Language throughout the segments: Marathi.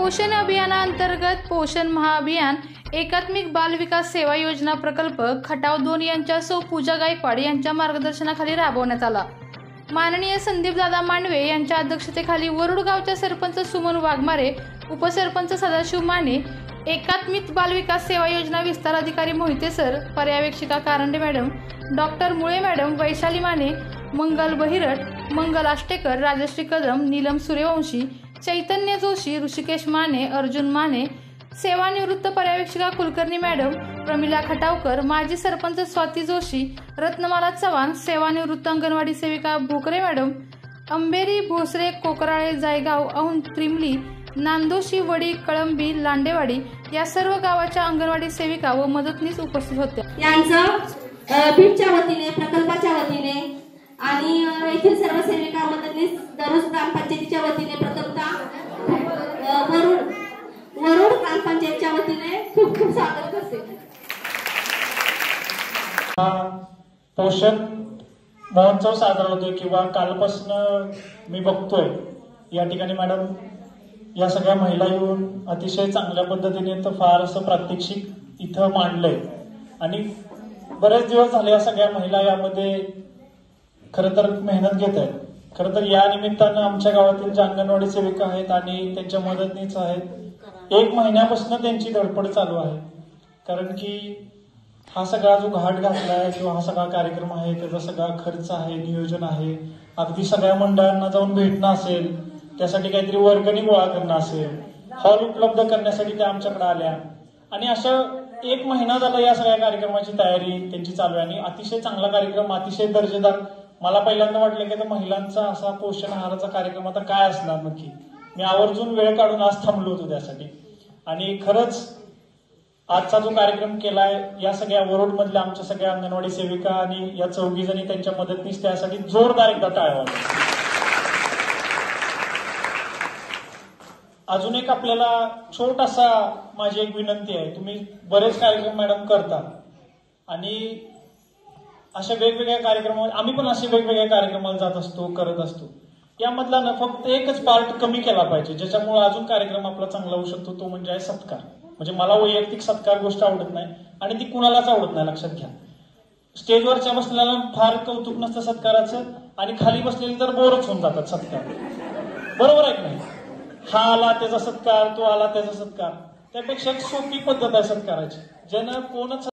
पोषण अभियानांतर्गत पोषण महाअभियान एकात्मिक बाल विकास सेवा योजना प्रकल्प खटाव 2 यांच्या सौ पूजा गायकवाड यांच्या मार्गदर्शनाखाली राबवण्यात आला। माननीय संदीपदादा मांडवे यांच्या अध्यक्षतेखाली वरुड गावच्या सरपंच सुमन वाघमारे, उपसरपंच सदाशिव माने, एकात्मिक बाल विकास सेवा योजना विस्तार अधिकारी मोहिते सर, पर्यवेक्षिका Karande madam, doctor Mule madam, Vaishali Mane, Mangal Bahirat, Mangal Ashtekar, Rajshree Kadam, Neelam Suryavanshi, Chaitanya Joshi, Rishikesh Mane, Arjun Mane, सेवानिवृत्त पर्यवेक्षिका कुलकर्णी मॅडम, प्रमिला खटावकर, माजी सरपंच स्वाती जोशी, रत्नमाला चव्हाण, सेवानिवृत्त अंगणवाडी सेविका भोकरे मॅडम, अंबेरी, भोसरे, कोकराळे, जायगाव, औंध, त्रिमली, नांदोशी, वडी, कळंबी, लांडेवाडी या सर्व गावाच्या अंगणवाडी सेविका व मदतनीस उपस्थित होत्या। यांचं बीटच्या वतीने, प्रकल्पाच्या वतीने आणि येथील सर्व सेविका मदतनीस दररोज ग्रामपंचायतीच्या वतीने प्रथमतः वरुड ग्रामपंचायतच्या वतीने खूप खूप स्वागत करते। पोषण महोत्सव साजरा होतोय किंवा कालपासून मी बघतोय या ठिकाणी मॅडम या सगळ्या महिला येऊन अतिशय चांगल्या पद्धतीने तर फार असं प्रात्यक्षिक इथं मांडलंय आणि बरेच दिवस झाले या सगळ्या महिला यामध्ये खरं तर मेहनत घेत आहेत। खरं तर या निमित्तानं आमच्या गावातील ज्या अंगणवाडी सेविका आहेत आणि त्यांच्या मदतनीस आहेत 1 महिन्यापासून त्यांची धडपड चालू आहे, कारण की हा सगळा जो घाट घातलाय किंवा हा सगळा कार्यक्रम आहे त्याचा सगळा खर्च आहे, नियोजन आहे, अगदी सगळ्या मंडळांना जाऊन भेटणं असेल, त्यासाठी काहीतरी वर्गणी गोळा करणं असेल, हॉल उपलब्ध करण्यासाठी त्या आमच्याकडे आल्या आणि अशा 1 महिना झाला या सगळ्या कार्यक्रमाची तयारी त्यांची चालू आहे आणि अतिशय चांगला कार्यक्रम, अतिशय दर्जेदार। मला पहिल्यांदा वाटलं की महिलांचा असा पोषण आहाराचा कार्यक्रम आता काय असणार नक्की। मी आवर्जून वेळ काढून आज थांबलो होतो त्यासाठी आणि खरंच आजचा जो कार्यक्रम केलाय या सगळ्या वरुड मधल्या आमच्या सगळ्या अंगणवाडी सेविका आणि या 4 जणी त्यांच्या मदतनीस त्यासाठी जोरदार एकदा टाळ्या वाजवा। अजून एक आपल्याला छोटासा माझी एक विनंती आहे, तुम्ही बरेच कार्यक्रम मॅडम करता आणि अशा वेगवेगळ्या कार्यक्रमात आम्ही पण असे वेगवेगळ्या कार्यक्रमाला जात असतो, करत असतो। यामधला ना फक्त एकच पार्ट कमी केला पाहिजे ज्याच्यामुळे अजून कार्यक्रम आपला चांगला होऊ शकतो, तो म्हणजे आहे सत्कार। म्हणजे मला वैयक्तिक सत्कार गोष्ट आवडत नाही आणि ती कुणालाच आवडत नाही, लक्षात घ्या। स्टेजवरच्या बसलेला फार कौतुक नसतं सत्काराचं आणि खाली बसलेले तर बोरच होऊन जातात सत्कार, बरोबर आहे की नाही? हा आला त्याचा सत्कार, तो आला त्याचा सत्कार, त्यापेक्षा एक सोपी पद्धत आहे सत्काराची, ज्यानं कोणच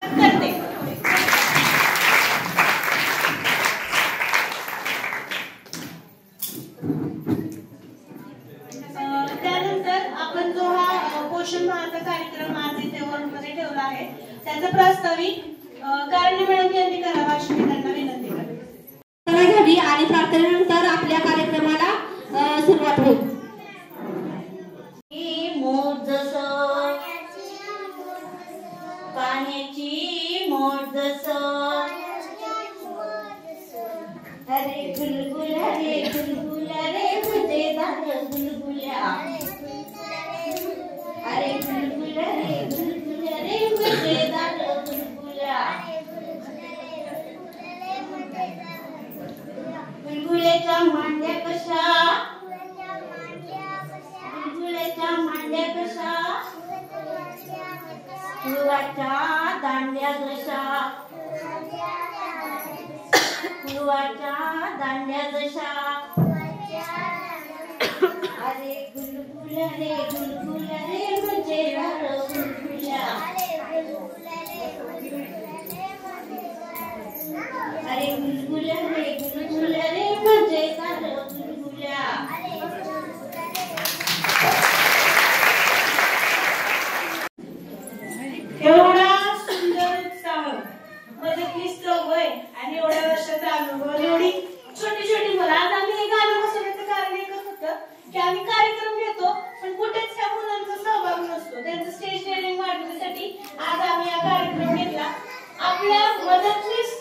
त्यानंतर आपण जो हा पोषण माहाचा कार्यक्रम आज इथे वरुडमध्ये ठेवला आहे त्याचा प्रास्ताविक कारंडे मॅडम यांनी करावा अशी मी त्यांना विनंती करते घ्यावी आणि प्रार्थनेनंतर आपल्या कार्यक्रमाला सुरुवात होईल। पाण्याची मोज अरे गुलगुला रे गुलगुला रे मजेदार गुलगुला, अरे गुलगुला रे गुलगुला रे मजेदार गुलगुला, गुलगुल्याच्या मांड्या कशा, गुलगुल्याच्या मांड्या कशा, फुलाच्या दांड्या जशा, फुलाच्या दांड्या जशा, अरे गुलगुला रे मजेदार गुलगुला, अरे गुलगुला रे मजेदार गुलगुला। एवढा सुंदर उत्साह, मदतनीस वय आणि एवढ्या वर्षाचा अनुभव, एवढी छोटी छोटी मुलं। आज आम्ही हे गाणं बसवण्याचं कारण एकच होतं की आम्ही कार्यक्रम घेतो पण कुठेच त्या मुलांचा सहभाग नसतो, त्यांचं स्टेज डेअरिंग वाढवण्यासाठी आज आम्ही हा कार्यक्रम घेतला। आपल्या मदतनीस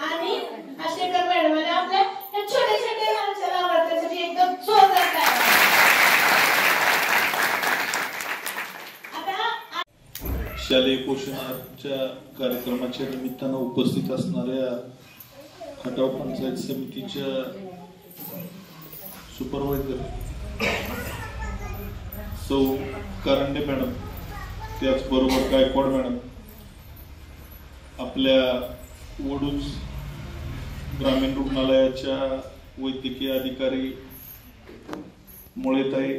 आणि आशेकर मॅडम आणि आपल्या या छोट्या छोट्या लहानशा लाभार्थ्यांसाठी एकदम जोरदार टाळ्या। शालेय पोषणाच्या कार्यक्रमाच्या निमित्तानं उपस्थित असणाऱ्या खटाव पंचायत समितीच्या सुपरवायझर सौ कारंडे मॅडम, त्याचबरोबर गायकवाड मॅडम, आपल्या वडूज ग्रामीण रुग्णालयाच्या वैद्यकीय अधिकारी मुळेताई,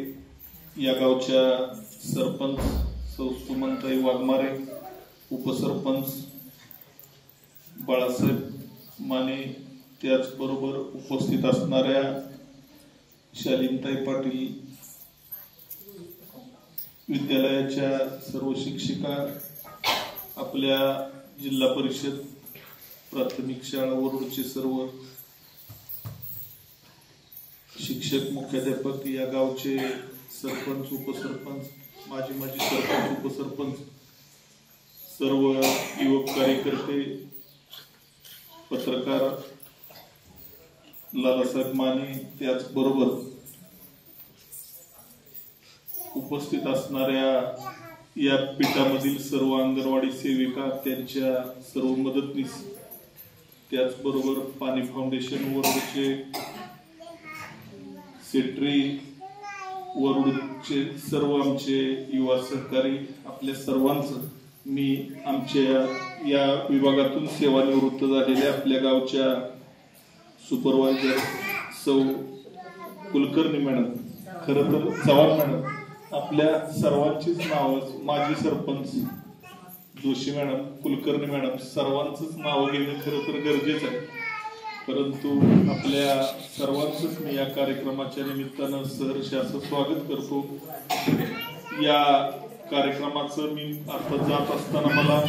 या गावच्या सरपंच सौ सुमनताई वाघमारे, उपसरपंच बाळासाहेब माने, त्याचबरोबर उपस्थित असणाऱ्या शालिनताई पाटील, विद्यालयाच्या सर्व शिक्षिका, आपल्या जिल्हा परिषद प्राथमिक शाळा वरुडचे सर्व शिक्षक, मुख्याध्यापक, या गावचे सरपंच, उपसरपंच, माजी सरपंच, उपसरपंच, सर्व युवक कार्यकर्ते, पत्रकार लालासाहेब माने, त्याचबरोबर उपस्थित असणाऱ्या या पीठामधील सर्व अंगणवाडी सेविका, त्यांच्या सर्व मदतनीस, त्याचबरोबर पाणी फाउंडेशन वरुडचे सेक्रेटरी, वरुडचे सर्व आमचे युवा सहकारी, आपल्या सर्वांचं मी आमच्या या विभागातून सेवानिवृत्त झालेल्या आपल्या गावच्या सुपरवायझर सौ कुलकर्णी मॅडम, खरं तर चव्हाण मॅडम, आपल्या सर्वांचीच नावं, माजी सरपंच जोशी मॅडम, कुलकर्णी मॅडम, सर्वांचंच नावं घेणं खरं तर गरजेचं आहे, परंतु आपल्या सर्वांचंच मी या कार्यक्रमाच्या निमित्तानं सहर्ष असं स्वागत करतो. या कार्यक्रमाचं मी आता जात असताना मला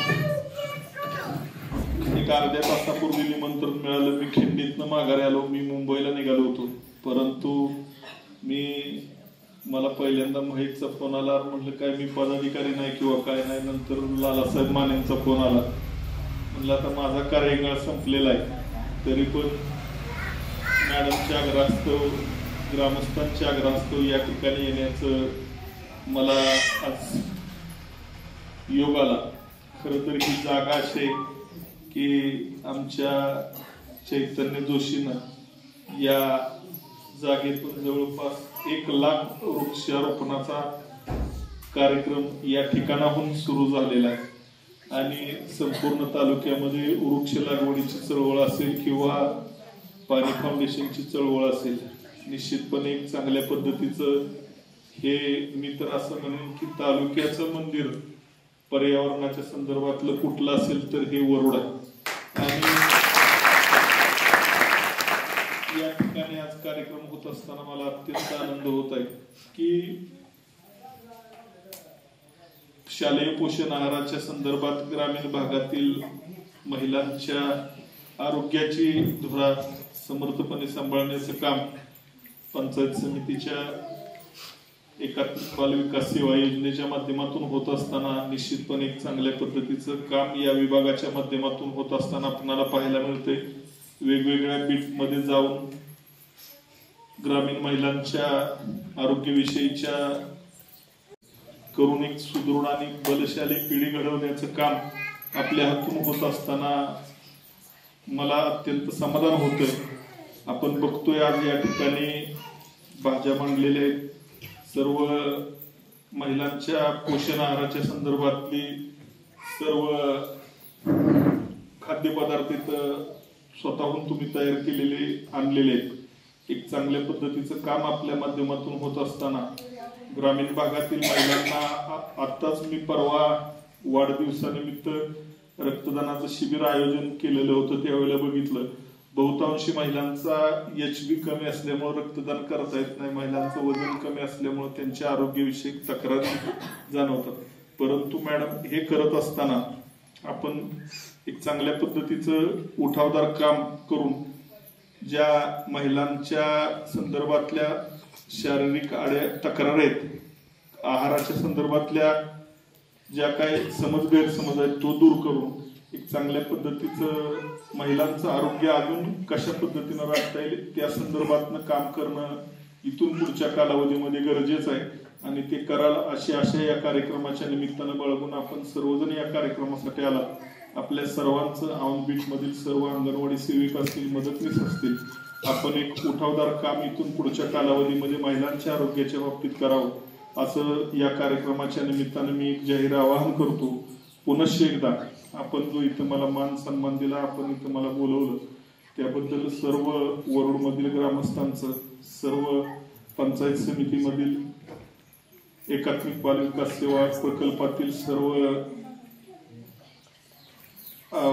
एक अर्ध्या तासापूर्वी निमंत्रण मिळालं. मी खिंडीतनं माघारी आलो, मी मुंबईला निघालो होतो, परंतु मला पहिल्यांदा माहीतचा फोन आला. म्हटलं काय मी पदाधिकारी नाही किंवा काय नाही. नंतर लालासाहेब मानेंचा फोन आला. म्हणलं आता माझा कार्यकाळ संपलेला आहे, तरी पण मॅडमच्या आग्रहास्तव, ग्रामस्थांच्या आग्रहास्तव या ठिकाणी येण्याचं मला आज योग आला. खरं तर ही जागा अशी की आमच्या चैतन्य जोशीनं या जागेतून जवळपास 1 लाख वृक्षारोपणाचा कार्यक्रम या ठिकाणाहून सुरू झालेला आहे आणि संपूर्ण तालुक्यामध्ये वृक्ष लागवडीची चळवळ असेल किंवा पाणी फाउंडेशनची चळवळ असेल, निश्चितपणे एक चांगल्या पद्धतीचं हे मी तर असं म्हणेन की तालुक्याचं मंदिर पर्यावरणाच्या संदर्भातलं कुठलं असेल तर हे वरुड आहे. आणि या ठिकाणी आज कार्यक्रम होत असताना मला अत्यंत आनंद होत आहे की शालेय पोषण आहाराच्या संदर्भात ग्रामीण भागातील महिलांच्या आरोग्याची धुरा समर्थपणे सांभाळण्याचं काम पंचायत समितीच्या एकात्मिक बाल विकास सेवा योजनेच्या माध्यमातून होत असताना निश्चितपणे एक चांगल्या पद्धतीचं काम या विभागाच्या माध्यमातून होत असताना आपल्याला पाहायला मिळते. वेगवेगळ्या बीटमध्ये जाऊन ग्रामीण महिलांच्या आरोग्याविषयीच्या करून एक सुदृढ आणि बलशाली पिढी घडवण्याचं काम आपल्या हातून होत असताना मला अत्यंत समाधान होतंय. आपण बघतोय आज या ठिकाणी भाज्या मांडलेल्या आहेत. सर्व महिलांच्या पोषण आहाराच्या संदर्भातली सर्व खाद्यपदार्थ स्वतःहून तुम्ही तयार केलेले आणलेले आहेत. एक चांगल्या पद्धतीचं काम आपल्या माध्यमातून होत असताना ग्रामीण भागातील महिलांना आताच मी परवा वाढदिवसानिमित्त रक्तदानाचं शिबिर आयोजन केलेलं होतं. त्यावेळेला बघितलं बहुतांशी महिलांचा HB कमी असल्यामुळे रक्तदान करता येत नाही. महिलांचं वजन कमी असल्यामुळे त्यांच्या आरोग्यविषयक तक्रारी जाणवतात. परंतु मॅडम हे करत असताना आपण एक चांगल्या पद्धतीचं उठावदार काम करून ज्या महिलांच्या संदर्भातल्या शारीरिक तक्रारी आहेत, आहाराच्या संदर्भातल्या ज्या काही गैरसमज आहेत तो दूर करून एक चांगल्या पद्धतीचं महिलांचं आरोग्य अजून कशा पद्धतीनं राखता येईल त्या संदर्भातनं काम करणं इथून पुढच्या कालावधीमध्ये गरजेचं आहे आणि ते करायला अशी आशा या कार्यक्रमाच्या निमित्तानं बाळगून आपण सर्वजण या कार्यक्रमासाठी आला. आपल्या सर्वांचं औंध बीट मधील सर्व अंगणवाडी सेविका असतील, मदतनीस असतील, आपण एक उठावदार काम इथून पुढच्या कालावधीमध्ये महिलांच्या आरोग्याच्या बाबतीत करावं असं या कार्यक्रमाच्या निमित्तानं मी एक जाहीर आवाहन करतो. पुनश्च एकदा आपण जो इथं मला मान सन्मान दिला, आपण इथं मला बोलवलं, त्याबद्दल सर्व वरुडमधील ग्रामस्थांचं, सर्व पंचायत समितीमधील एकात्मिक बाल विकास सेवा प्रकल्पातील सर्व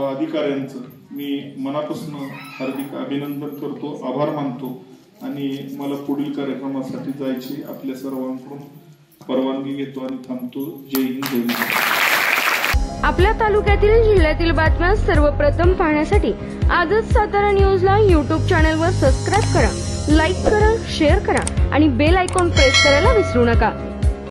अधिकाऱ्यांचं मी मनापासून हार्दिक अभिनंदन करतो, आभार मानतो आणि मला पुढील कार्यक्रमासाठी जायची आपल्या सर्वांकडून परवानगी घेतो आणि थांबतो. जय हिंद, जय महाराष्ट्र. आपल्या तालुक्यातील जिल्ह्यातील बातम्या सर्वप्रथम पाहण्यासाठी आजच सातारा न्यूजला YouTube चॅनलवर सबस्क्राईब करा, लाईक करा, शेअर करा आणि बेल आयकॉन प्रेस करायला विसरू नका.